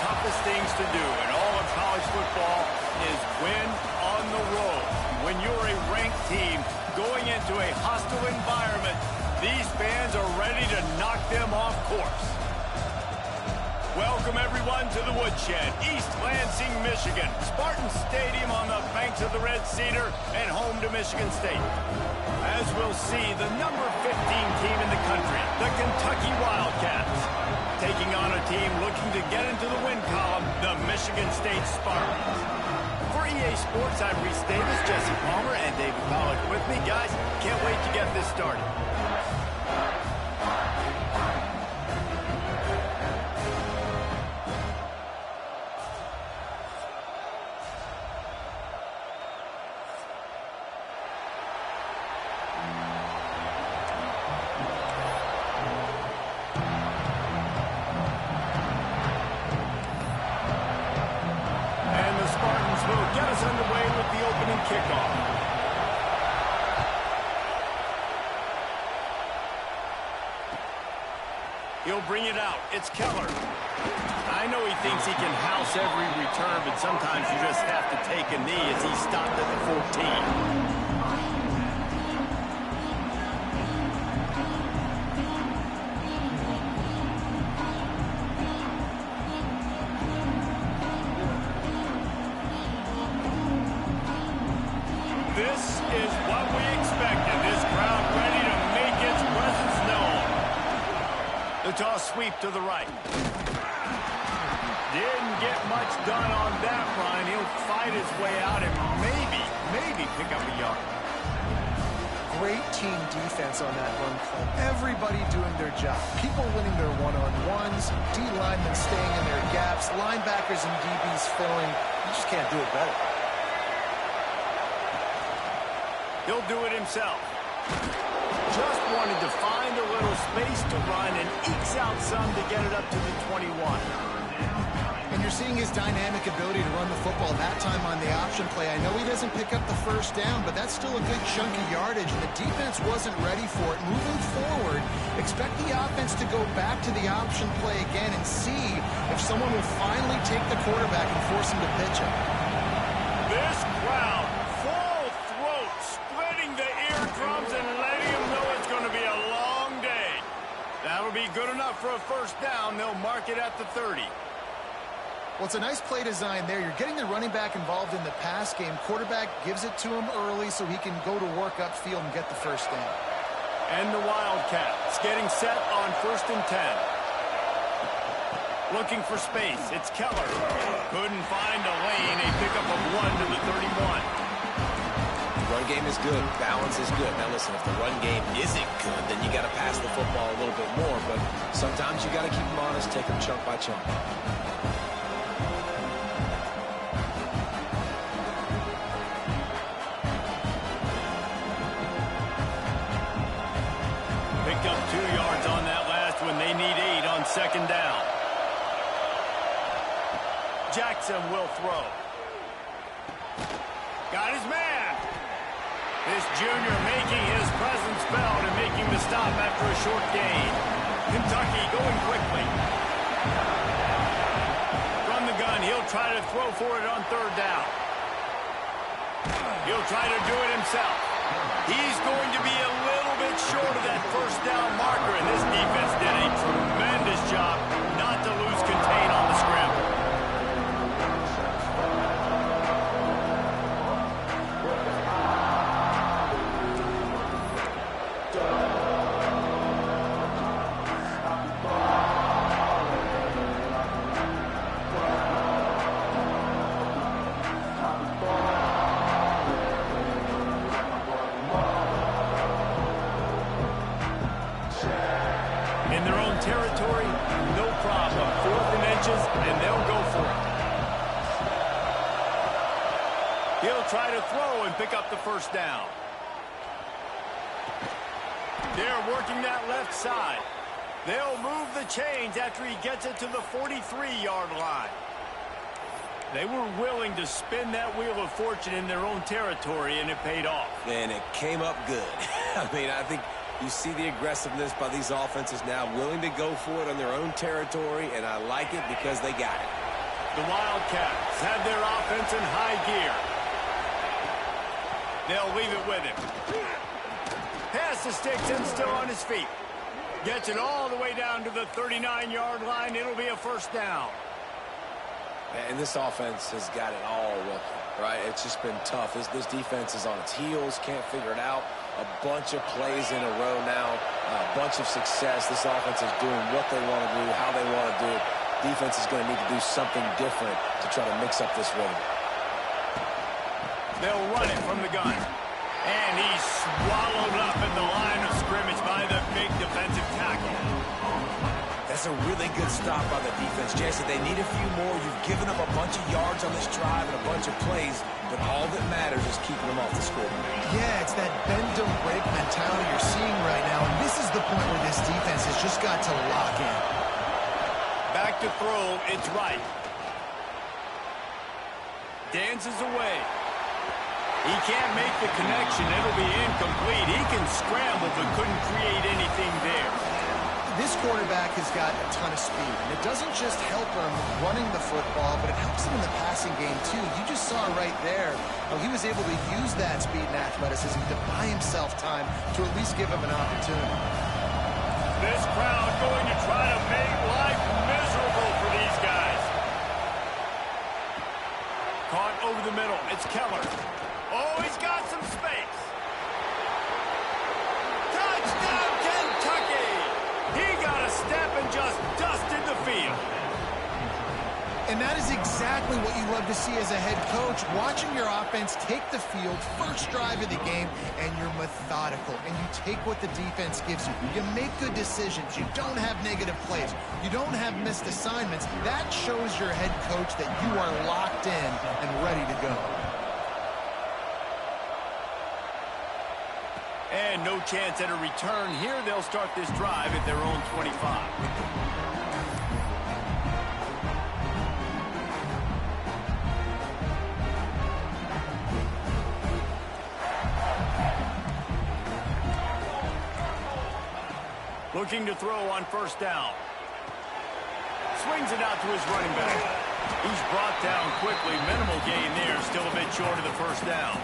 toughest things to do in all of college football is win on the road. When you're a ranked team going into a hostile environment, these fans are ready to knock them off course. Welcome, everyone, to the Woodshed, East Lansing, Michigan. Spartan Stadium on the banks of the Red Cedar and home to Michigan State. As we'll see, the number 15 team in the country, the Kentucky Wildcats, taking on a team looking to get into the win column, the Michigan State Spartans. For EA Sports, I'm Reese Davis, Jesse Palmer, and David Pollack with me. Guys, can't wait to get this started. Get us underway with the opening kickoff. He'll bring it out. It's Keller. I know he thinks he can house every return, but sometimes you just have to take a knee as he stopped at the 14. This is what we expected. This crowd ready to make its presence known. The toss sweep to the right. Didn't get much done on that run. He'll fight his way out and maybe pick up a yard. Great team defense on that run play. Everybody doing their job. People winning their one-on-ones, D linemen staying in their gaps, linebackers and DBs filling. You just can't do it better. He'll do it himself. Just wanted to find a little space to run and ekes out some to get it up to the 21. And you're seeing his dynamic ability to run the football that time on the option play. I know he doesn't pick up the first down, but that's still a good chunk of yardage, and the defense wasn't ready for it. Moving forward, expect the offense to go back to the option play again and see if someone will finally take the quarterback and force him to pitch it. This crowd, full throat, splitting the eardrums and letting them know it's going to be a long day. That'll be good enough for a first down. They'll mark it at the 30. Well, it's a nice play design there. You're getting the running back involved in the pass game. Quarterback gives it to him early so he can go to work upfield and get the first down. And the Wildcats getting set on 1st and 10. Looking for space. It's Keller. Couldn't find a lane. A pickup of 1 to the 31. Run game is good. Balance is good. Now listen, if the run game isn't good, then you got to pass the football a little bit more. But sometimes you got to keep them honest, take them chunk by chunk. Picked up 2 yards on that last one. They need 8 on 2nd down. Jackson will throw. Got his man. This junior making his presence felt and making the stop after a short gain. Kentucky going quickly. From the gun, he'll try to throw for it on 3rd down. He'll try to do it himself. He's going to be a little bit short of that first down marker, and this defense did a tremendous job not to lose contain on the scramble. In their own territory, no problem. 4th and inches, and they'll go for it. He'll try to throw and pick up the first down. They're working that left side. They'll move the chains after he gets it to the 43-yard line. They were willing to spin that wheel of fortune in their own territory, and it paid off. And it came up good. I mean, I think you see the aggressiveness by these offenses now, willing to go for it on their own territory, and I like it because they got it. The Wildcats have their offense in high gear. They'll leave it with him. Pass the sticks and still on his feet. Gets it all the way down to the 39-yard line. It'll be a first down. And this offense has got it all working, right? It's just been tough. This defense is on its heels, can't figure it out. A bunch of plays in a row now, a bunch of success. This offense is doing what they want to do, how they want to do it. Defense is going to need to do something different to try to mix up this rhythm. They'll run it from the gun. And he's swallowed up at the line of scrimmage by the big defensive tackle. That's a really good stop by the defense. Jason, they need a few more. You've given up a bunch of yards on this drive and a bunch of plays, but all that matters is keeping them off the scoreboard. Yeah, it's that bend don't break mentality you're seeing right now, and this is the point where this defense has just got to lock in. Back to throw, it's right. Dances away. He can't make the connection. It'll be incomplete. He can scramble, but couldn't create anything there. This quarterback has got a ton of speed, and it doesn't just help him running the football, but it helps him in the passing game, too. You just saw right there how he was able to use that speed and athleticism to buy himself time to at least give him an opportunity. This crowd going to try to make life miserable for these guys. Caught over the middle. It's Keller. Oh, he's got some space. Touchdown, Kentucky! He got a step and just dusted the field. And that is exactly what you love to see as a head coach, watching your offense take the field, first drive of the game, and you're methodical, and you take what the defense gives you. You make good decisions. You don't have negative plays. You don't have missed assignments. That shows your head coach that you are locked in and ready to go. And no chance at a return here. They'll start this drive at their own 25. Looking to throw on first down. Swings it out to his running back. He's brought down quickly. Minimal gain there. Still a bit short of the first down.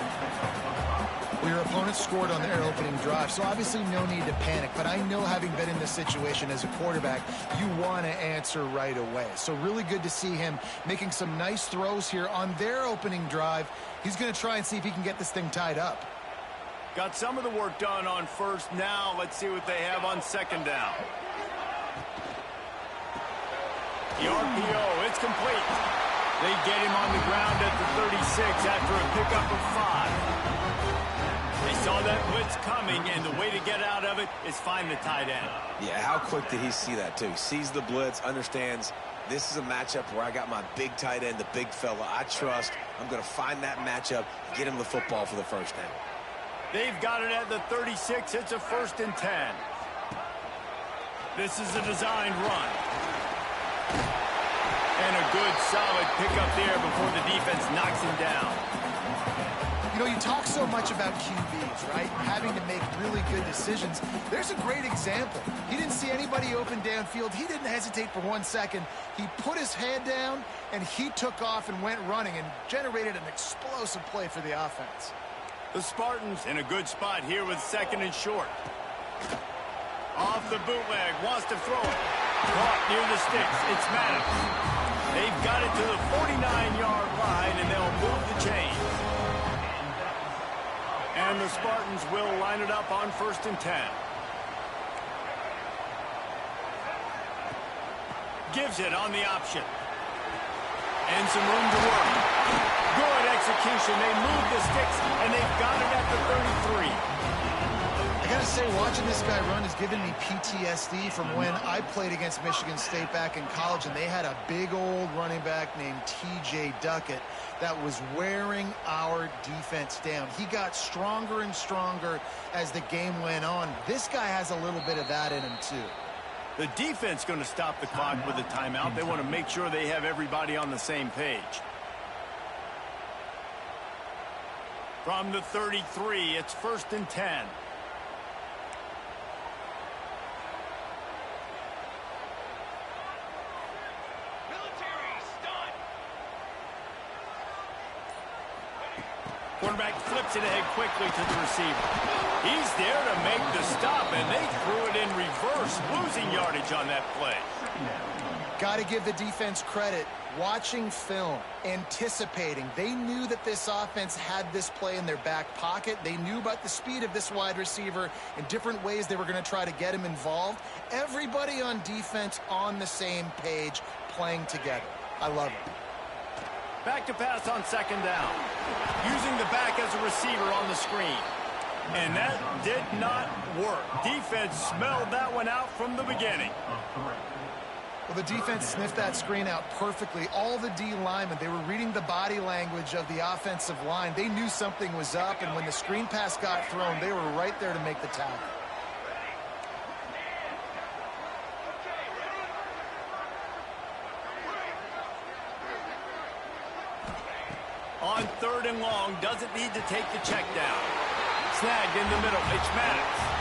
Well, your opponent scored on their opening drive, so obviously no need to panic. But I know, having been in this situation as a quarterback, you want to answer right away. So really good to see him making some nice throws here on their opening drive. He's going to try and see if he can get this thing tied up. Got some of the work done on first. Now let's see what they have on second down. The RPO, it's complete. They get him on the ground at the 36 after a pickup of 5. They saw that blitz coming, and the way to get out of it is find the tight end. Yeah, how quick did he see that, too? He sees the blitz, understands this is a matchup where I got my big tight end, the big fella I trust. I'm going to find that matchup, get him the football for the first down. They've got it at the 36. It's a 1st and 10. This is a designed run. And a good, solid pickup there before the defense knocks him down. You know, you talk so much about QBs, right? Having to make really good decisions. There's a great example. He didn't see anybody open downfield. He didn't hesitate for 1 second. He put his head down, and he took off and went running and generated an explosive play for the offense. The Spartans in a good spot here with 2nd and short. Off the bootleg, wants to throw it. Caught near the sticks. It's Maddox. They've got it to the 49-yard line, and they'll move the chains. And the Spartans will line it up on 1st and 10. Gives it on the option. And some room to work. Good execution. They move the sticks, and they've got it at the 33. I gotta say, watching this guy run has given me PTSD from when I played against Michigan State back in college, and they had a big old running back named T.J. Duckett that was wearing our defense down. He got stronger and stronger as the game went on. This guy has a little bit of that in him, too. The defense going to stop the clock with a timeout. They want to make sure they have everybody on the same page. From the 33, it's 1st and 10. gets it ahead quickly to the receiver. He's there to make the stop, and they threw it in reverse, losing yardage on that play. Got to give the defense credit. Watching film, anticipating. They knew that this offense had this play in their back pocket. They knew about the speed of this wide receiver and different ways they were going to try to get him involved. Everybody on defense on the same page, playing together. I love it. Back to pass on second down. Using the back as a receiver on the screen. And that did not work. Defense smelled that one out from the beginning. Well, the defense sniffed that screen out perfectly. All the D linemen, they were reading the body language of the offensive line. They knew something was up, and when the screen pass got thrown, they were right there to make the tackle. On third and long, doesn't need to take the check down. Snagged in the middle, it's Maddox.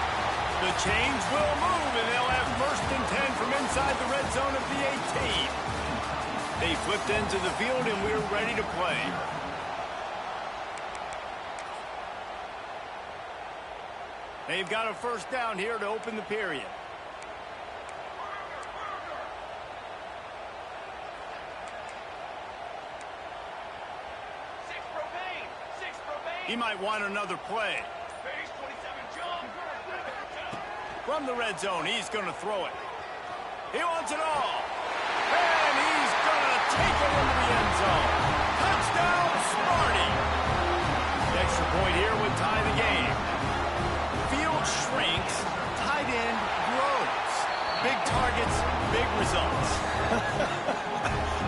The chains will move, and they'll have first and 10 from inside the red zone of the 18. They flipped into the field, and we're ready to play. They've got a first down here to open the period. He might want another play. From the red zone, he's going to throw it. He wants it all. And he's going to take it into the end zone. Touchdown, Smarty. The extra point here would tie the game. Field shrinks, tight end grows. Big targets, big results.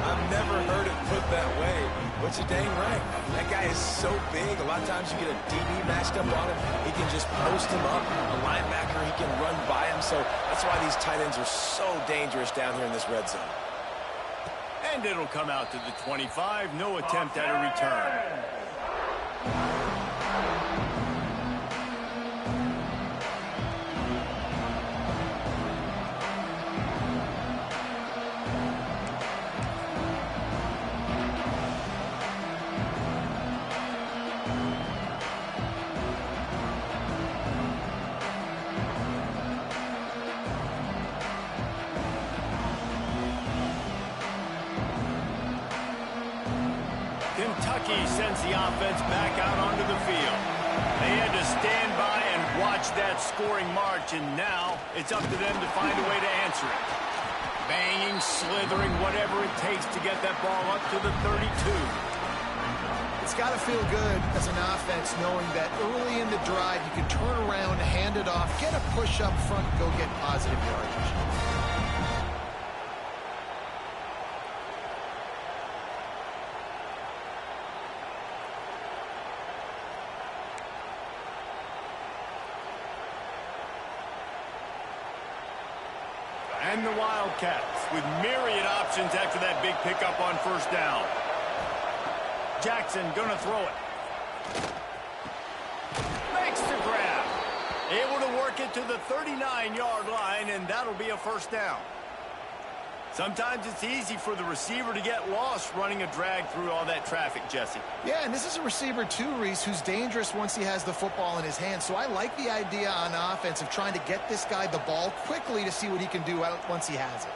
I've never heard it put that way, but you're dang right. That guy is so big. A lot of times you get a DB matched up on him. He can just post him up. A linebacker, he can run by him. So that's why these tight ends are so dangerous down here in this red zone. And it'll come out to the 25. No attempt at a return. Kentucky sends the offense back out onto the field. They had to stand by and watch that scoring march, and now it's up to them to find a way to answer it. Banging, slithering, whatever it takes to get that ball up to the 32. It's got to feel good as an offense knowing that early in the drive you can turn around, hand it off, get a push up front, go get positive yardage. And the Wildcats with myriad options after that big pickup on first down. Jackson gonna throw it. Makes the grab. Able to work it to the 39-yard line, and that'll be a first down. Sometimes it's easy for the receiver to get lost running a drag through all that traffic, Jesse. Yeah, and this is a receiver too, Reese, who's dangerous once he has the football in his hands. So I like the idea on offense of trying to get this guy the ball quickly to see what he can do once he has it.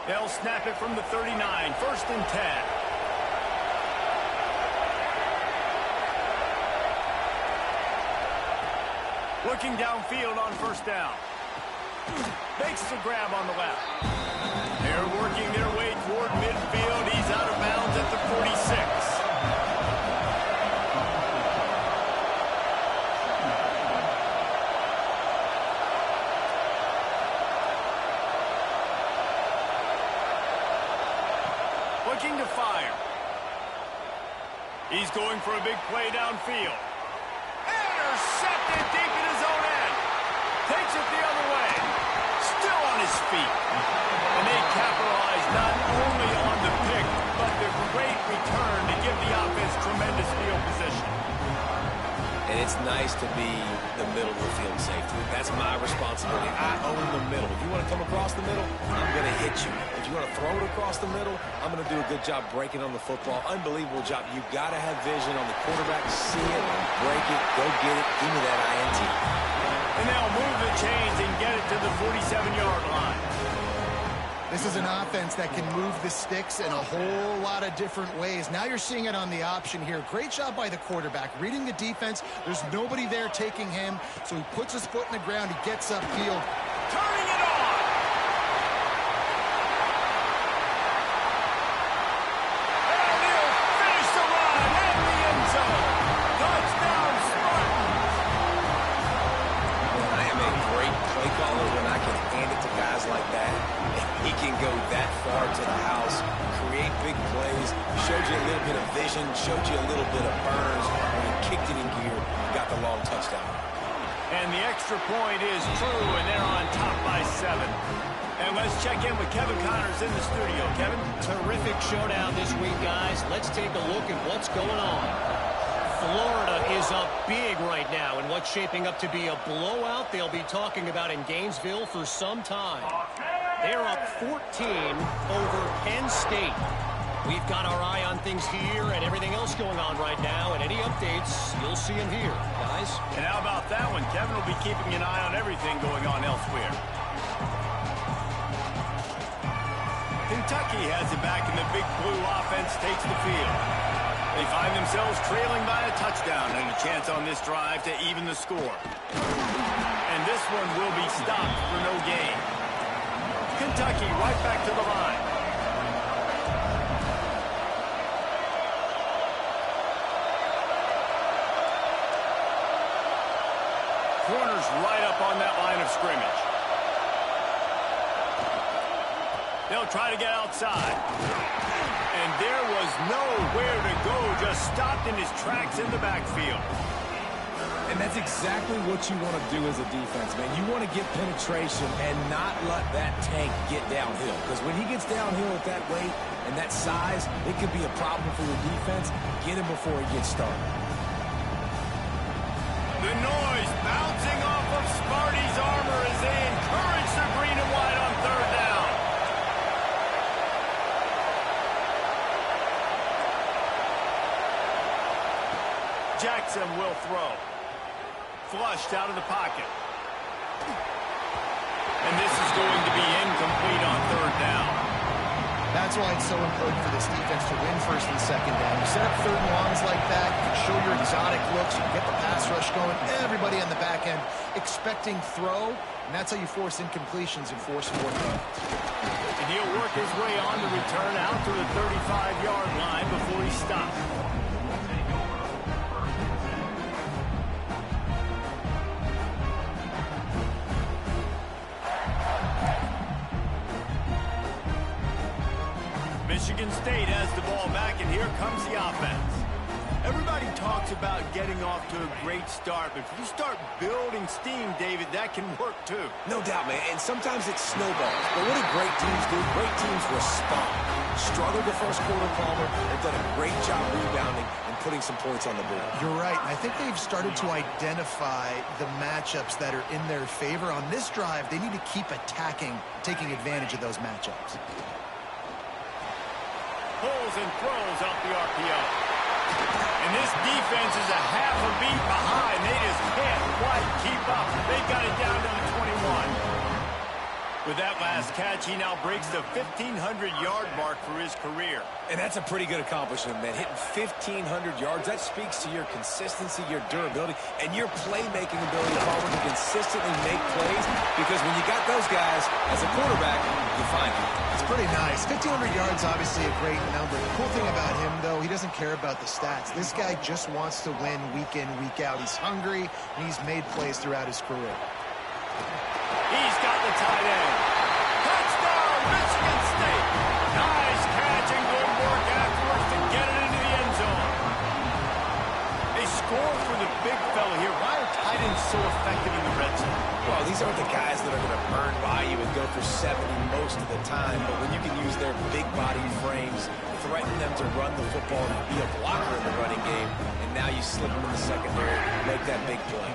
They'll snap it from the 39, first and 10. Looking downfield on first down. Makes the grab on the left. They're working their way toward midfield. He's out of bounds at the 46. Looking to fire. He's going for a big play downfield. Intercepted deep in his own end. Takes it the other way. Still on his feet. And they capitalize not only on the pick, but the great return to give the offense tremendous field position. and it's nice to be the middle of the field safety. That's my responsibility. I own the middle. If you want to come across the middle, I'm going to hit you. If you want to throw it across the middle, I'm going to do a good job breaking on the football. Unbelievable job. You've got to have vision on the quarterback. See it, break it, go get it. Give me that INT. And they'll move the chains and get it to the 47-yard line. This is an offense that can move the sticks in a whole lot of different ways. Now you're seeing it on the option here. Great job by the quarterback. Reading the defense. There's nobody there taking him, so he puts his foot in the ground. He gets upfield. Turning it on. And he'll finish the run in the end zone. Touchdown, Spartans. I am a great play caller when I can hand it to guys like that. He can go that far to the house, create big plays, showed you a little bit of vision, showed you a little bit of burns. When he kicked it in gear, got the long touchdown. And the extra point is true, and they're on top by 7. And let's check in with Kevin Connors in the studio. Kevin? Terrific showdown this week, guys. Let's take a look at what's going on. Florida is up big right now in what's shaping up to be a blowout they'll be talking about in Gainesville for some time. They're up 14 over Penn State. We've got our eye on things here and everything else going on right now, and any updates, you'll see them here, guys. And how about that one? Kevin will be keeping an eye on everything going on elsewhere. Kentucky has it back, and the Big Blue offense takes the field. They find themselves trailing by a touchdown and a chance on this drive to even the score. And this one will be stopped for no gain. Kentucky right back to the line. Corners right up on that line of scrimmage. They'll try to get outside. And there was nowhere to go, just stopped in his tracks in the backfield. And that's exactly what you want to do as a defense, man. You want to get penetration and not let that tank get downhill. Because when he gets downhill at that weight and that size, it could be a problem for your defense. Get him before he gets started. The noise bouncing off of Sparty's armor as they encourage the green and white on third down. Jackson will throw. Flushed out of the pocket. And this is going to be incomplete on third down. That's why it's so important for this defense to win first and second down. You set up third and longs like that, you can show your exotic looks, you can get the pass rush going, everybody on the back end expecting throw, and that's how you force incompletions and force fourth downs. And he'll work his way on the return out to the 35-yard line before he stops. Michigan State has the ball back, and here comes the offense. Everybody talks about getting off to a great start, but if you start building steam, David, that can work too. No doubt, man, and sometimes it snowballs. But what do great teams do? Great teams respond. Struggled the first quarter, Palmer. They've done a great job rebounding and putting some points on the board. You're right, and I think they've started to identify the matchups that are in their favor. On this drive, they need to keep attacking, taking advantage of those matchups. Pulls and throws out the RPO. And this defense is a half a beat behind. They just can't quite keep up. They've got it down to the 21. With that last catch, he now breaks the 1,500-yard mark for his career. And that's a pretty good accomplishment, man. Hitting 1,500 yards, that speaks to your consistency, your durability, and your playmaking ability, Palmer, to consistently make plays. Because when you got those guys, as a quarterback, you find them. It's pretty nice. 1,500 yards, obviously a great number. The cool thing about him, though, he doesn't care about the stats. This guy just wants to win week in, week out. He's hungry, and he's made plays throughout his career. He's got the tight end. Touchdown, Michigan State. Nice catch and good work afterwards to get it into the end zone. They score for the big fella here. Why are tight ends so effective in the red zone? Well, these aren't the guys that are going to burn by you and go for 70 most of the time, but when you can use their big body frames, threaten them to run the football and be a blocker in the running game, and now you slip them in the secondary, make that big play.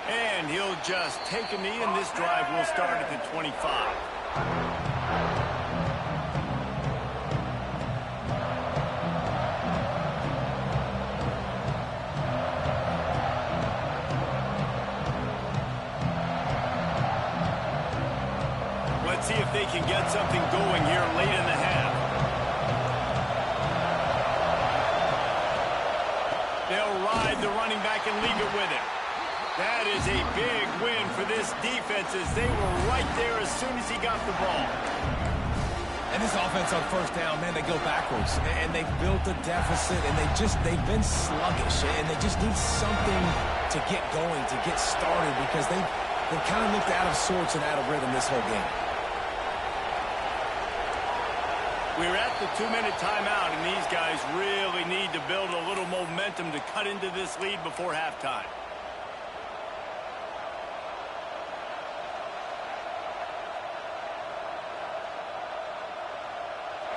And he'll just take a knee, and this drive will start at the 25. Let's see if they can get something going here late in the half. They'll ride the running back and leave it with him. That is a big win for this defense as they were right there as soon as he got the ball. And this offense on first down, man, they go backwards. And they've built a deficit, and they've been sluggish. And they just need something to get going, to get started, because they've kind of looked out of sorts and out of rhythm this whole game. We're at the 2-minute timeout, and these guys really need to build a little momentum to cut into this lead before halftime.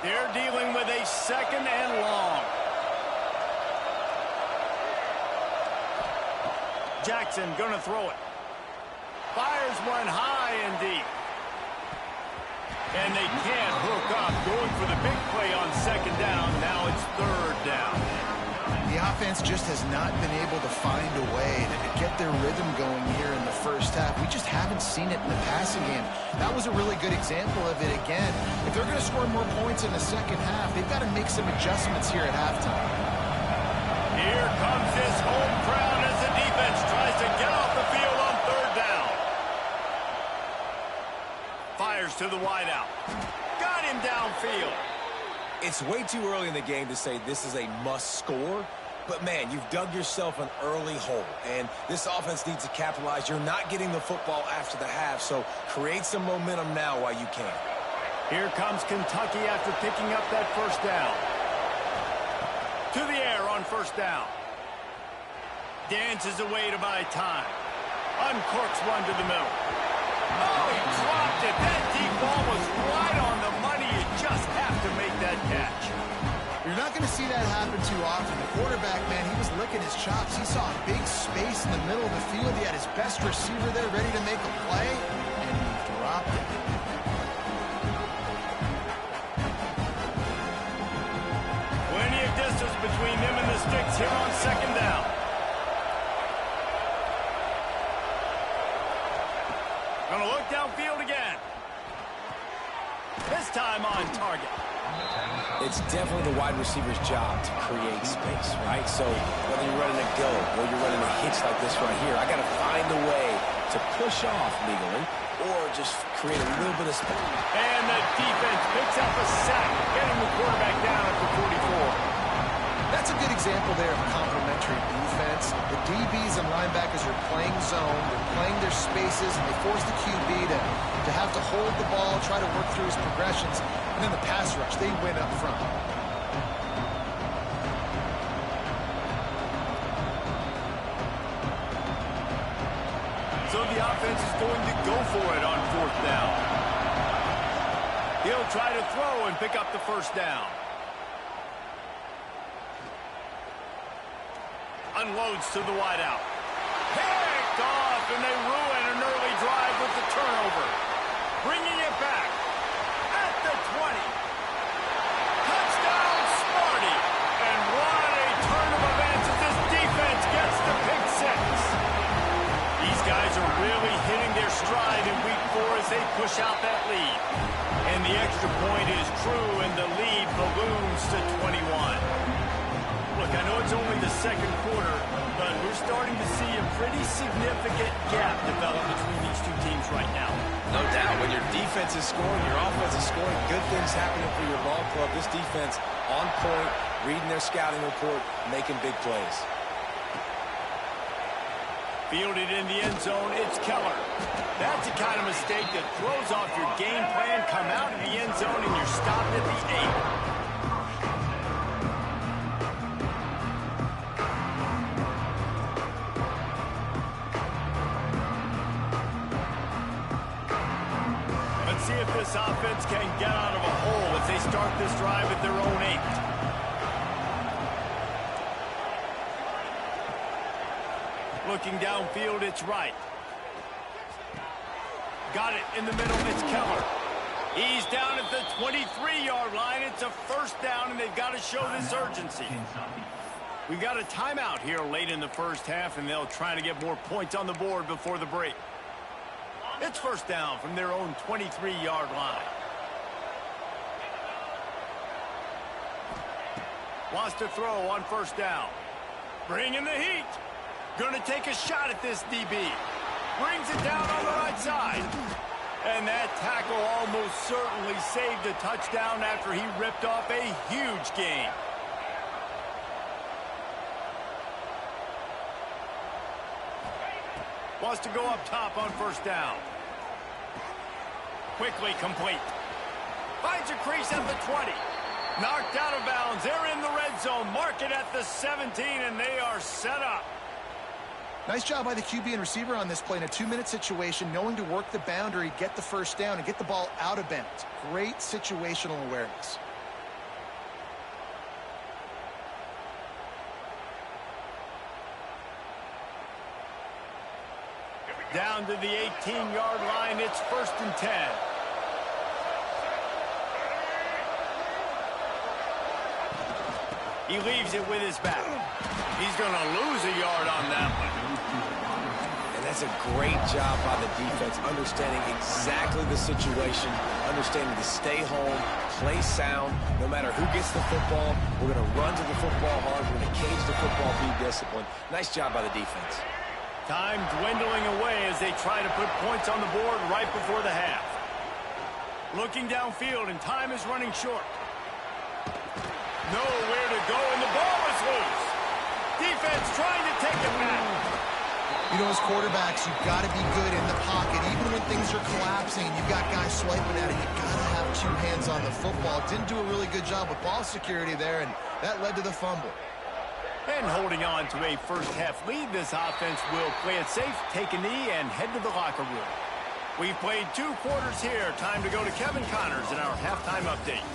They're dealing with a 2nd and long. Jackson going to throw it. Fires one high and deep. And they can't hook up. Going for the big play on 2nd down. Now it's 3rd down. The offense just has not been able to find a way to get their rhythm going here in the first half. We just haven't seen it in the passing game. That was a really good example of it again. If they're going to score more points in the second half, they've got to make some adjustments here at halftime. Here comes this home crowd as the defense tries to get off the field on 3rd down. Fires to the wideout. Got him downfield. It's way too early in the game to say this is a must score, but man, you've dug yourself an early hole, and this offense needs to capitalize. You're not getting the football after the half, so create some momentum now while you can. Here comes Kentucky after picking up that 1st down. To the air on 1st down. Dances away to buy time. Uncorks one to the middle. Oh, he dropped it. That deep ball was right on the money. You just have to make that catch. You're not going to see that happen too often. The quarterback, man, he was licking his chops. He saw a big space in the middle of the field. He had his best receiver there ready to make a play, and he dropped it. Plenty of distance between them and the sticks here on 2nd down. Gonna look downfield again. This time on target. It's definitely the wide receiver's job to create space, right? So whether you're running a go or you're running a hitch like this right here, I got to find a way to push off legally or just create a little bit of space. And the defense picks up a sack, getting the quarterback down at the 44. That's a good example there of complementary defense. The DBs and linebackers are playing zone, they're playing their spaces, and they force the QB to have to hold the ball, try to work through his progressions, and then the pass rush, they win up front. So the offense is going to go for it on 4th down. He'll try to throw and pick up the 1st down. Unloads to the wideout. Picked off, and they ruin an early drive with the turnover. Bringing it back at the 20. Touchdown, Smarty. And what a turn of events as this defense gets the pick 6. These guys are really hitting their stride in week 4 as they push out that lead. And the extra point is true, and the lead balloons to 21. Look, I know it's only the 2nd quarter, but we're starting to see a pretty significant gap develop between these two teams right now. No doubt, when your defense is scoring, your offense is scoring, good things happening for your ball club. This defense on point, reading their scouting report, making big plays. Fielded in the end zone, it's Keller. That's the kind of mistake that throws off your game plan. Come out of the end zone, and you're stopped at the 8. See if this offense can get out of a hole as they start this drive at their own 8. Looking downfield, it's right. Got it in the middle, it's Keller. He's down at the 23-yard line. It's a first down, and they've got to show this urgency. We've got a timeout here late in the first half, and they'll try to get more points on the board before the break. It's first down from their own 23-yard line. Wants to throw on first down. Bringing the heat. Going to take a shot at this DB. Brings it down on the right side. And that tackle almost certainly saved a touchdown after he ripped off a huge gain. Wants to go up top on first down. Quickly complete. Finds a crease at the 20. Knocked out of bounds. They're in the red zone. Mark it at the 17, and they are set up. Nice job by the QB and receiver on this play in a 2-minute situation, knowing to work the boundary, get the first down, and get the ball out of bounds. Great situational awareness. Down to the 18-yard line. It's first and 10. He leaves it with his back. He's going to lose a yard on that one. And that's a great job by the defense, understanding exactly the situation, understanding to stay home, play sound. No matter who gets the football, we're going to run to the football hard. We're going to cage the football, be disciplined. Nice job by the defense. Time dwindling away as they try to put points on the board right before the half. Looking downfield, and time is running short. Nowhere to go, and the ball is loose. Defense trying to take it back. You know, as quarterbacks, you've got to be good in the pocket. Even when things are collapsing and you've got guys swiping at it, you've got to have 2 hands on the football. Didn't do a really good job with ball security there, and that led to the fumble. And holding on to a first-half lead, this offense will play it safe, take a knee, and head to the locker room. We've played 2 quarters here. Time to go to Kevin Connors in our halftime update.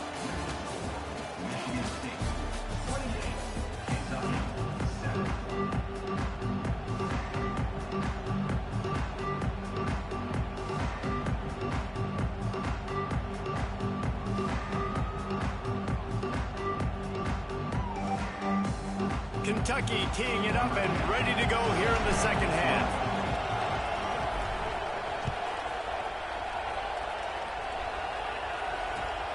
Kentucky teeing it up and ready to go here in the second half.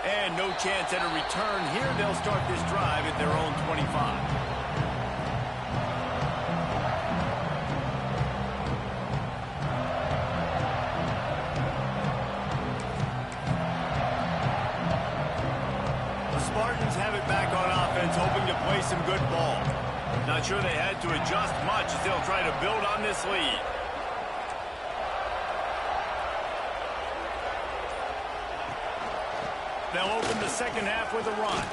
And no chance at a return here. They'll start this drive at their own 25. Spartans have it back on offense, hoping to play some good ball. Not sure they had to adjust much as they'll try to build on this lead. They'll open the second half with a run.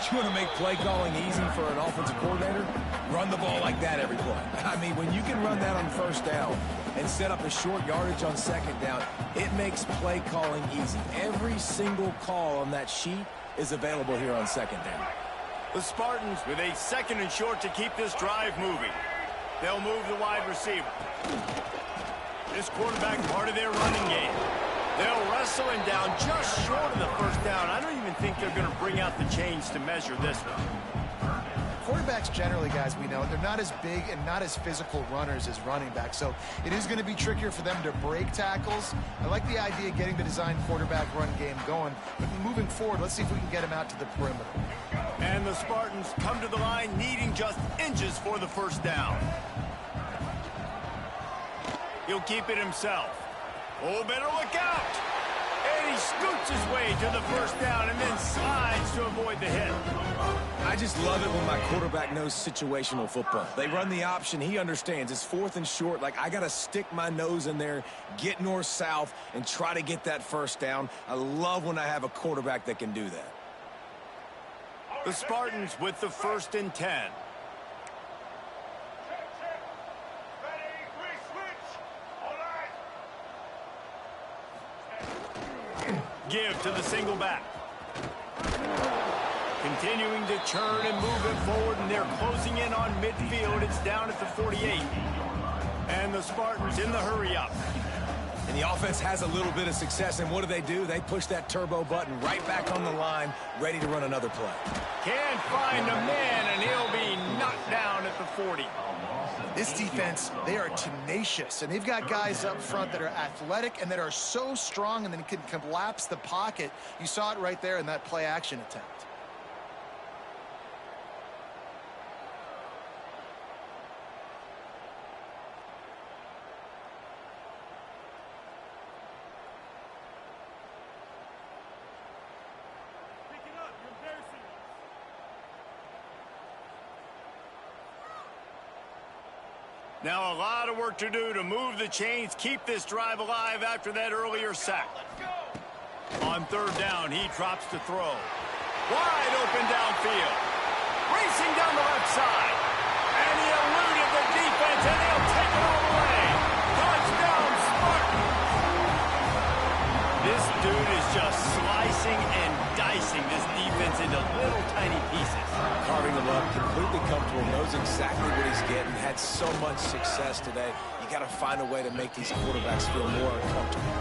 You want to make play calling easy for an offensive coordinator? Run the ball like that every play. I mean, when you can run that on first down and set up a short yardage on second down, it makes play calling easy. Every single call on that sheet is available here on second down. The Spartans with a second and short to keep this drive moving. They'll move the wide receiver. This quarterback part of their running game. They'll wrestle him down just short of the first down. I don't even think they're going to bring out the chains to measure this one. Quarterbacks generally, guys, we know, they're not as big and not as physical runners as running backs, so it is going to be trickier for them to break tackles. I like the idea of getting the design quarterback run game going, but moving forward, let's see if we can get him out to the perimeter. And the Spartans come to the line needing just inches for the first down. He'll keep it himself. Oh, better look out! And he scoots his way to the first down and then slides to avoid the hit. I just love it when my quarterback knows situational football. They run the option. He understands. It's fourth and short. Like, I got to stick my nose in there, get north-south, and try to get that first down. I love when I have a quarterback that can do that. The Spartans with the first and 10. Give to the single back. continuing to churn and move it forward, and they're closing in on midfield. It's down at the 48. And the Spartans in the hurry-up. And the offense has a little bit of success, and what do? They push that turbo button right back on the line, ready to run another play. Can't find a man, and he'll be knocked down at the 40. This defense, they are tenacious, and they've got guys up front that are athletic and that are so strong and then can collapse the pocket. You saw it right there in that play-action attempt. Now a lot of work to do to move the chains, keep this drive alive after that earlier sack. On third down, he drops to throw. Wide open downfield. Racing down the left side. And he eluded the defense, and they'll take it all away. Touchdown, Spartans! This dude is just slicing and dicing this defense into little tiny pieces. Carving them up, completely comfortable, knows exactly what he's getting, had so much success today. You got to find a way to make these quarterbacks feel more uncomfortable.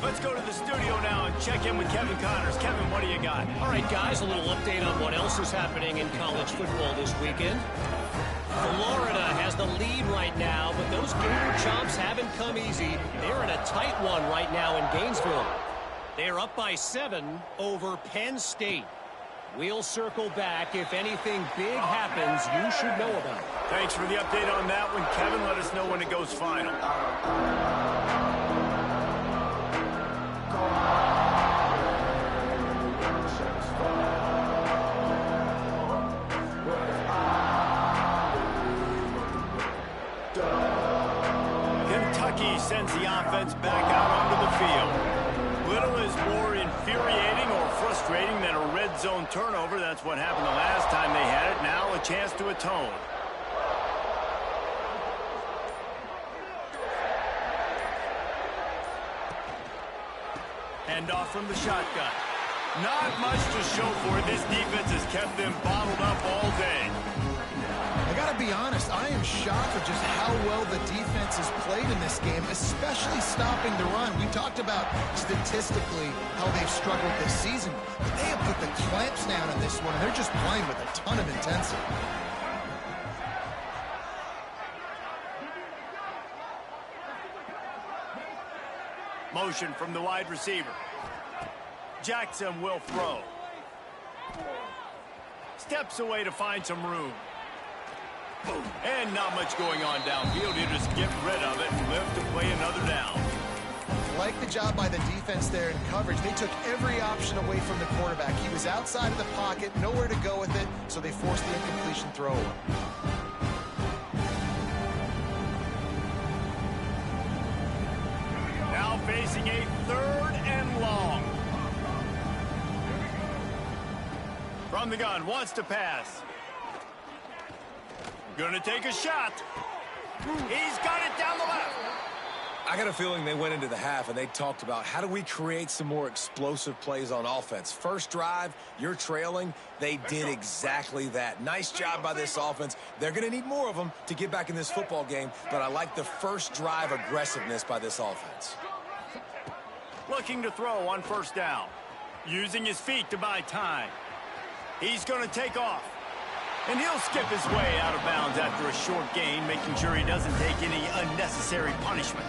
Let's go to the studio now and check in with Kevin Connors. Kevin, what do you got? All right, guys, a little update on what else is happening in college football this weekend. Florida has the lead right now, but those Gator Chomps haven't come easy. They're in a tight one right now in Gainesville. They're up by 7 over Penn State. We'll circle back. If anything big happens, you should know about it. Thanks for the update on that one, Kevin. Let us know when it goes final. Kentucky sends the offense back out onto the field. Little is more infuriating or frustrating than a red zone turnover. That's what happened the last time they had it. Now a chance to atone. Hand off from the shotgun. Not much to show for it. This defense has kept them bottled up all day. I got to be honest, I am shocked at just how well the defense has played in this game, especially stopping the run. We talked about statistically how they've struggled this season, but they have put the clamps down in this one, and they're just playing with a ton of intensity. Motion from the wide receiver. Jackson will throw. Steps away to find some room. And not much going on downfield. You just get rid of it and live to play another down. Like the job by the defense there in coverage. They took every option away from the quarterback. He was outside of the pocket, nowhere to go with it, so they forced the incompletion throw away. Now facing a 3rd and long. From the gun, wants to pass. Gonna take a shot. He's got it down the left. I got a feeling they went into the half and they talked about how do we create some more explosive plays on offense. First drive, you're trailing. They did exactly that. Nice job by this offense. They're going to need more of them to get back in this football game, but I like the first drive aggressiveness by this offense. Looking to throw on 1st down. Using his feet to buy time. He's going to take off. And he'll skip his way out of bounds after a short gain, making sure he doesn't take any unnecessary punishment.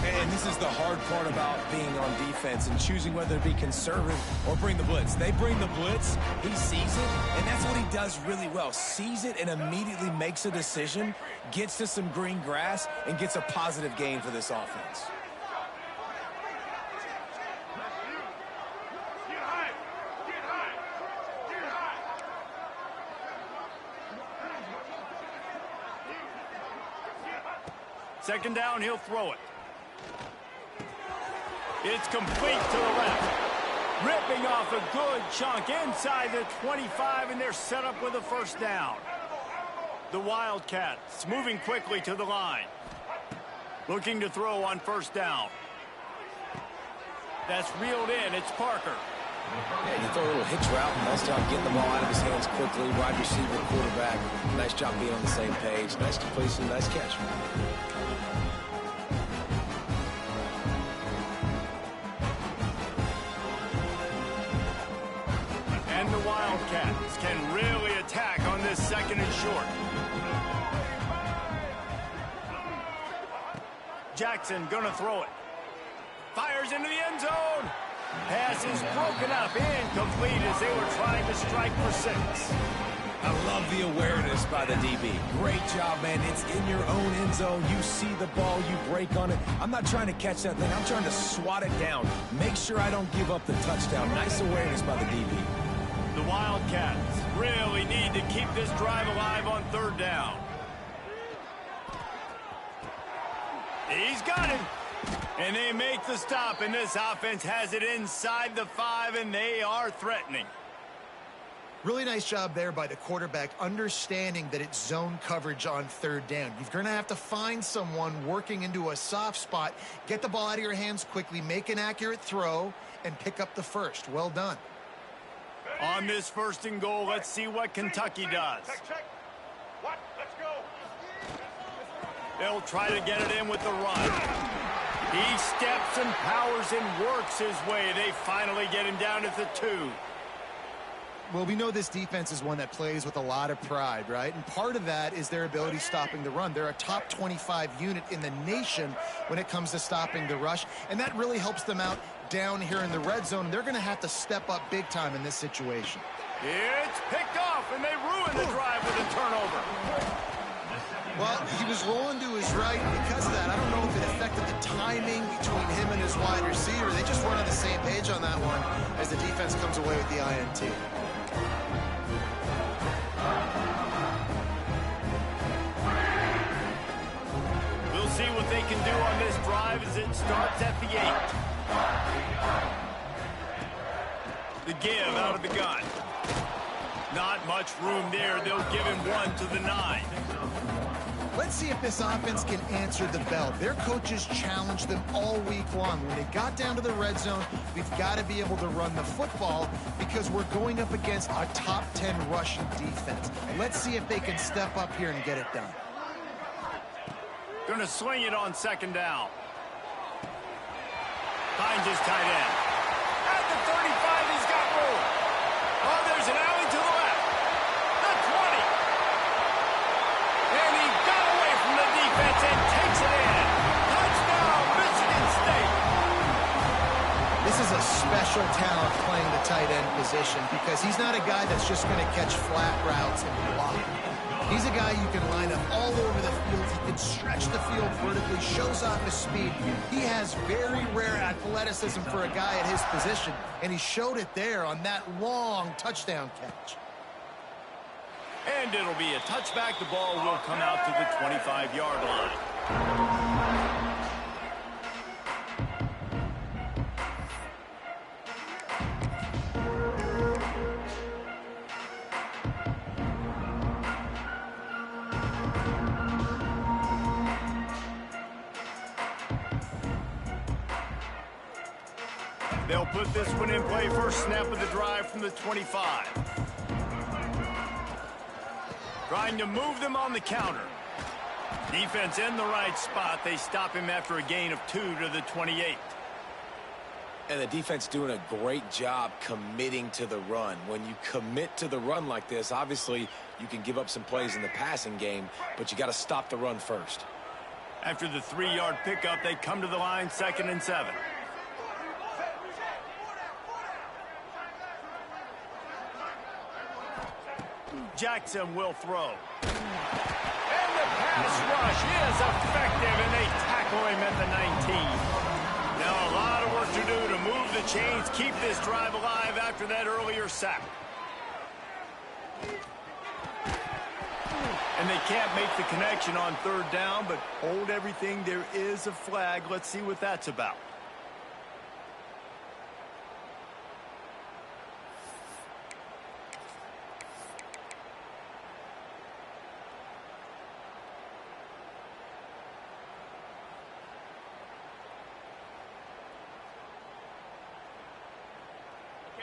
And this is the hard part about being on defense and choosing whether to be conservative or bring the blitz. They bring the blitz, he sees it, and that's what he does really well. Sees it and immediately makes a decision, gets to some green grass, and gets a positive gain for this offense. Second down, he'll throw it. It's complete to the left. Ripping off a good chunk inside the 25, and they're set up with a 1st down. The Wildcats moving quickly to the line. Looking to throw on 1st down. That's reeled in. It's Parker. Yeah, you throw a little hitch route. Nice job getting the ball out of his hands quickly. Wide receiver, quarterback. Nice job being on the same page. Nice completion, nice catch. And the Wildcats can really attack on this second and short. Jackson gonna throw it. Fires into the end zone. Pass is broken up, incomplete as they were trying to strike for 6. I love the awareness by the DB. Great job, man. It's in your own end zone. You see the ball, you break on it. I'm not trying to catch that thing. I'm trying to swat it down. Make sure I don't give up the touchdown. Nice awareness by the DB. The Wildcats really need to keep this drive alive on 3rd down. He's got it. And they make the stop, and this offense has it inside the 5, and they are threatening. Really nice job there by the quarterback, understanding that it's zone coverage on 3rd down. You're going to have to find someone working into a soft spot, get the ball out of your hands quickly, make an accurate throw, and pick up the first. Well done. On this 1st and goal, let's see what Kentucky does. Check. What? Let's go. They'll try to get it in with the run. He steps and powers and works his way. They finally get him down at the 2. Well, we know this defense is one that plays with a lot of pride, right? And part of that is their ability stopping the run. They're a top 25 unit in the nation when it comes to stopping the rush, and that really helps them out down here in the red zone. They're going to have to step up big time in this situation. It's picked off, and they ruin the drive with a turnover. Well, he was rolling to his right, and because of that, I don't know if it affected the timing between him and his wide receiver. They just weren't on the same page on that one as the defense comes away with the INT. We'll see what they can do on this drive as it starts at the 8. The give out of the gun. Not much room there. They'll give him 1 to the 9. Let's see if this offense can answer the bell. Their coaches challenged them all week long. When it got down to the red zone, we've got to be able to run the football because we're going up against a top 10 rushing defense. Let's see if they can step up here and get it done. Gonna swing it on 2nd down. Finds his tight end. At the 35, he's got room. Oh, there's an alley to the left. The 20. And he got away from the defense and takes it in. Touchdown, Michigan State. This is a special talent playing the tight end position because he's not a guy that's just going to catch flat routes and block. He's a guy you can line up all over the field. He can stretch the field vertically, shows off his speed. He has very rare athleticism for a guy at his position, and he showed it there on that long touchdown catch. And it'll be a touchback. The ball will come out to the 25-yard line. They'll put this one in play. First snap of the drive from the 25. Trying to move them on the counter. Defense in the right spot. They stop him after a gain of 2 to the 28. And the defense doing a great job committing to the run. When you commit to the run like this, obviously you can give up some plays in the passing game, but you got to stop the run first. After the 3-yard pickup, they come to the line, 2nd and 7. Jackson will throw. And the pass rush is effective, and they tackle him at the 19. Now a lot of work to do to move the chains, keep this drive alive after that earlier sack. And they can't make the connection on 3rd down, but hold everything. There is a flag. Let's see what that's about.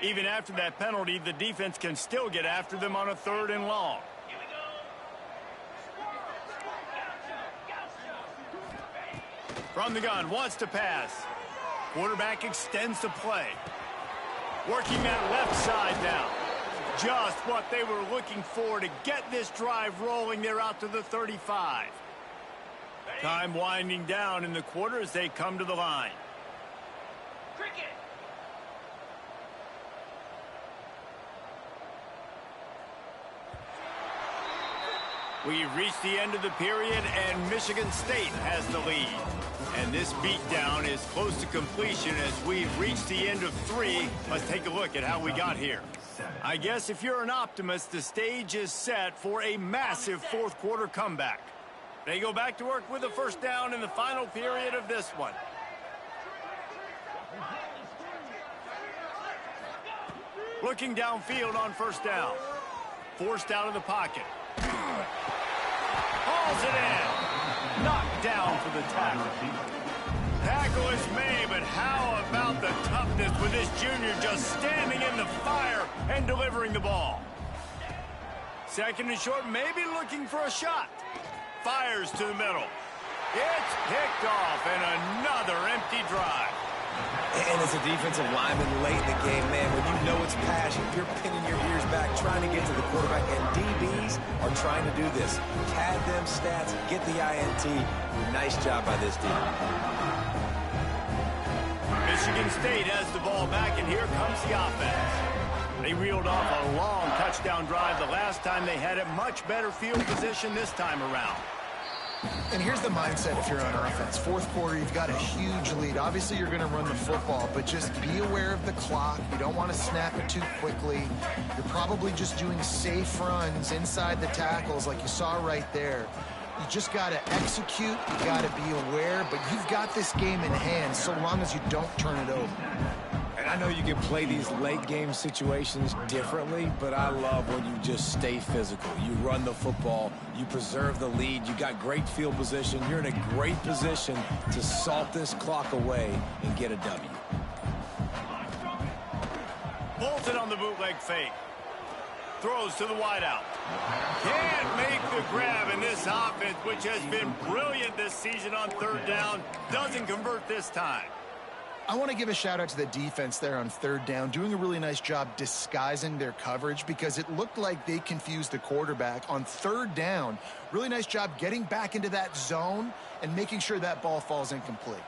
Even after that penalty, the defense can still get after them on a 3rd and long. From the gun, wants to pass. Quarterback extends the play. Working that left side now. Just what they were looking for to get this drive rolling. They're out to the 35. Time winding down in the quarter as they come to the line. We've reached the end of the period, and Michigan State has the lead. And this beatdown is close to completion as we've reached the end of 3. Let's take a look at how we got here. I guess if you're an optimist, the stage is set for a massive 4th quarter comeback. They go back to work with a 1st down in the final period of this one. Looking downfield on 1st down. Forced out of the pocket. Hauls it in. Knocked down for the tackle. Tackle is made, but how about the toughness with this junior just standing in the fire and delivering the ball? 2nd and short, maybe looking for a shot. Fires to the middle. It's picked off, and another empty drive. And as a defensive lineman late in the game, man, when you know it's passion, you're pinning your ears back, trying to get to the quarterback, and DBs are trying to do this. Pad them stats, get the INT. Nice job by this team. Michigan State has the ball back, and here comes the offense. They reeled off a long touchdown drive the last time they had it. Much better field position this time around. And here's the mindset if you're on offense. 4th quarter, you've got a huge lead. Obviously, you're going to run the football, but just be aware of the clock. You don't want to snap it too quickly. You're probably just doing safe runs inside the tackles like you saw right there. You just got to execute. You got to be aware, but you've got this game in hand so long as you don't turn it over. And I know you can play these late game situations differently, but I love when you just stay physical. You run the football, you preserve the lead, you got great field position, you're in a great position to salt this clock away and get a W. Bolton on the bootleg fake. Throws to the wideout. Can't make the grab, in this offense, which has been brilliant this season on 3rd down, doesn't convert this time. I want to give a shout out to the defense there on 3rd down, doing a really nice job disguising their coverage because it looked like they confused the quarterback on 3rd down. Really nice job getting back into that zone and making sure that ball falls incomplete.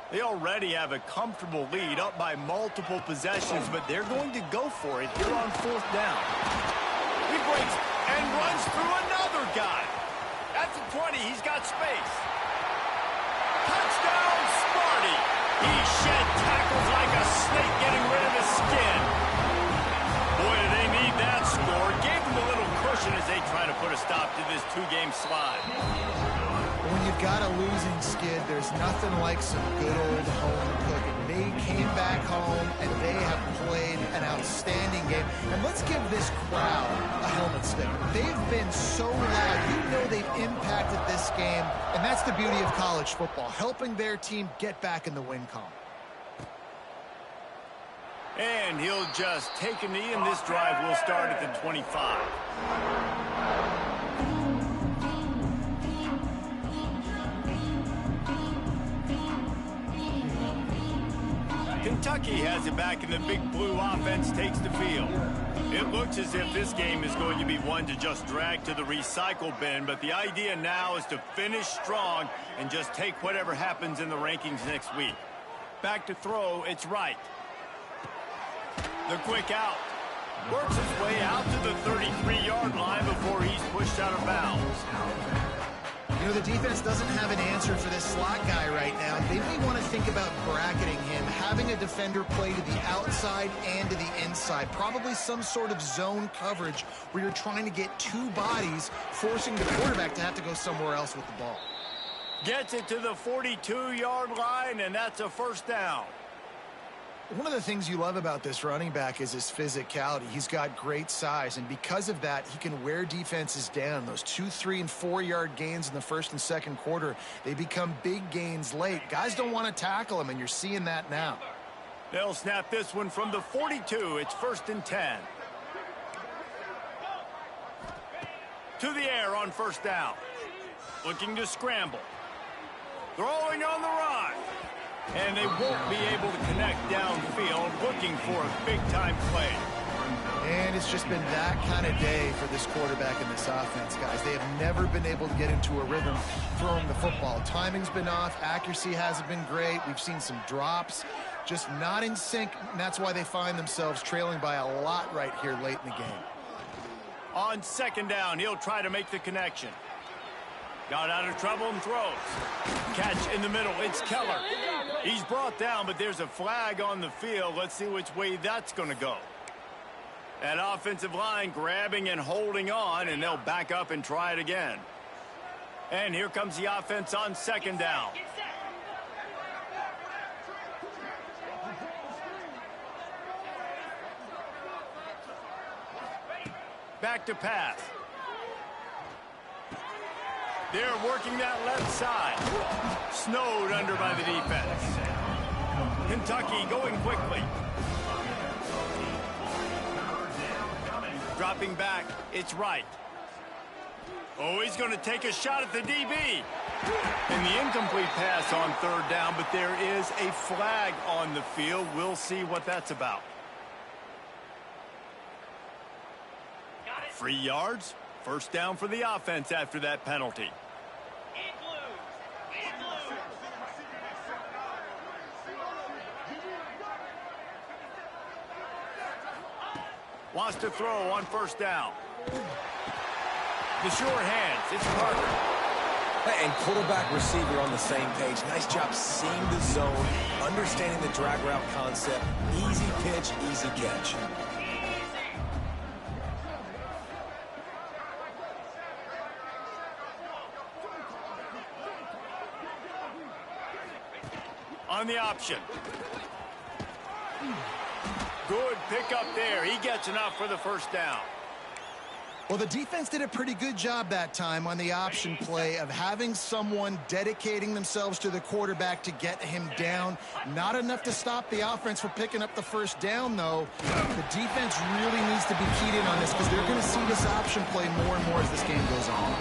They already have a comfortable lead up by multiple possessions, but they're going to go for it here on 4th down. He breaks and runs through another guy. At the 20, he's got space. Touchdown, Sparty. He shed tackles like a snake getting rid of his skin. Boy, do they need that score. Gave them a little cushion as they try to put a stop to this 2-game slide. When you've got a losing skid, there's nothing like some good old home cooking. They came back home, and they have played an outstanding game. And let's give this crowd a helmet stick. They've been so loud. You know they've impacted this game, and that's the beauty of college football, helping their team get back in the win column. And he'll just take a knee, and this drive will start at the 25. Kentucky has it back, and the big blue offense takes the field. It looks as if this game is going to be one to just drag to the recycle bin, but the idea now is to finish strong and just take whatever happens in the rankings next week. Back to throw, it's right. The quick out. Works his way out to the 33-yard line before he's pushed out of bounds. You know, the defense doesn't have an answer for this slot guy right now. They may want to think about bracketing him, having a defender play to the outside and to the inside. Probably some sort of zone coverage where you're trying to get 2 bodies, forcing the quarterback to have to go somewhere else with the ball. Gets it to the 42-yard line, and that's a 1st down. One of the things you love about this running back is his physicality. He's got great size, and because of that, he can wear defenses down. Those 2-, 3-, and 4-yard gains in the 1st and 2nd quarter, they become big gains late. Guys don't want to tackle him, and you're seeing that now. They'll snap this one from the 42. It's 1st and 10. To the air on 1st down. Looking to scramble. Throwing on the run. And they won't be able to connect downfield, looking for a big-time play. And it's just been that kind of day for this quarterback and this offense, guys. They have never been able to get into a rhythm throwing the football. Timing's been off. Accuracy hasn't been great. We've seen some drops, just not in sync, and that's why they find themselves trailing by a lot right here late in the game. On 2nd down, he'll try to make the connection. Got out of trouble and throws. Catch in the middle. It's Keller. He's brought down, but there's a flag on the field. Let's see which way that's going to go. That offensive line grabbing and holding on, and they'll back up and try it again. And here comes the offense on 2nd down. Back to pass. They're working that left side. Snowed under by the defense. Kentucky going quickly. Dropping back, it's right. Oh, he's going to take a shot at the DB. And the incomplete pass on 3rd down, but there is a flag on the field. We'll see what that's about. 3 yards. 1st down for the offense after that penalty. Wants to throw on 1st down. The sure hands. It's Parker. And quarterback receiver on the same page. Nice job seeing the zone, understanding the drag route concept. Easy pitch, easy catch. On the option. Good pickup there. He gets enough for the 1st down. Well, the defense did a pretty good job that time on the option play of having someone dedicating themselves to the quarterback to get him down. Not enough to stop the offense from picking up the 1st down, though. The defense really needs to be keyed in on this because they're going to see this option play more and more as this game goes on.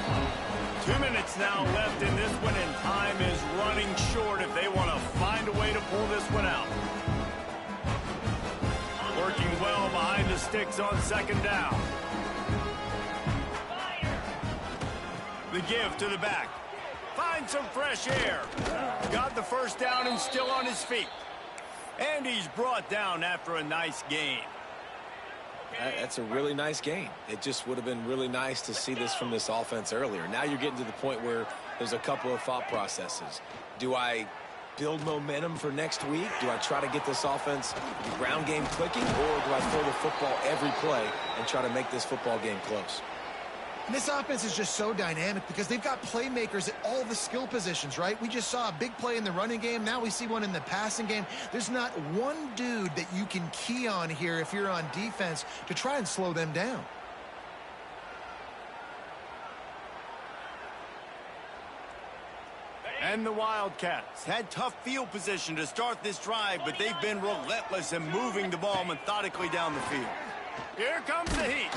2 minutes now left in this one, and time is running short if they want to find a way to pull this one out. Working well behind the sticks on 2nd down. The give to the back. Find some fresh air. Got the 1st down and still on his feet. And he's brought down after a nice gain. That's a really nice gain. It just would have been really nice to see this from this offense earlier. Now you're getting to the point where there's a couple of thought processes. Do I build momentum for next week? Do I try to get this offense, the ground game clicking, or do I throw the football every play and try to make this football game close? And this offense is just so dynamic because they've got playmakers at all the skill positions, right? We just saw a big play in the running game. Now we see one in the passing game. There's not one dude that you can key on here if you're on defense to try and slow them down. And the Wildcats had tough field position to start this drive, but they've been relentless in moving the ball methodically down the field. Here comes the heat.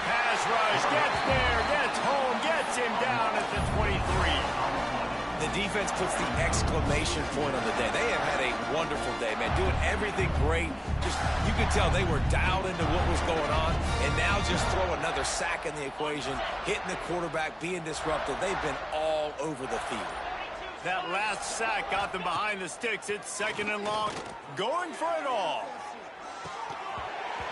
Pass rush, gets there, gets home, gets him down at the 23. The defense puts the exclamation point on the day. They have had a wonderful day, man, doing everything great. Just, you could tell they were dialed into what was going on, and now just throw another sack in the equation, hitting the quarterback, being disruptive. They've been all over the field. That last sack got them behind the sticks. It's 2nd and long, going for it all.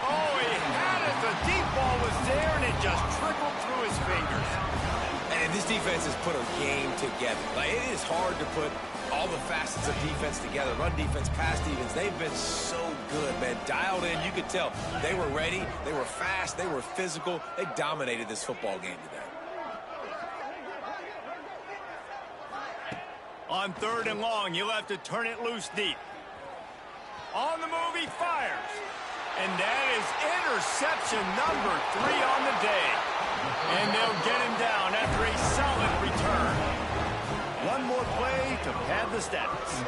Oh, he had it. The deep ball was there, and it just trickled through his fingers. And this defense has put a game together. Like, it is hard to put all the facets of defense together. Run defense, pass defense. They've been so good, man. Dialed in. You could tell they were ready. They were fast. They were physical. They dominated this football game today. On 3rd and long, you'll have to turn it loose deep. On the move, he fires. And that is interception number 3 on the day. And they'll get him down after a solid return. One more play to pad the stats.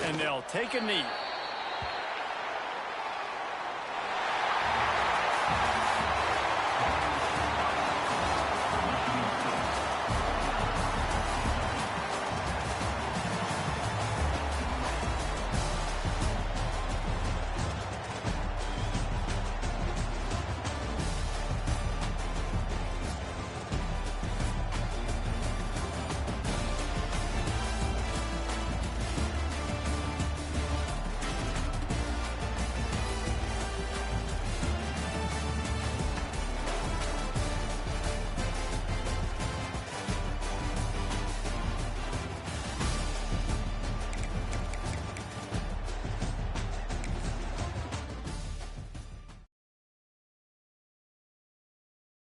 And they'll take a knee.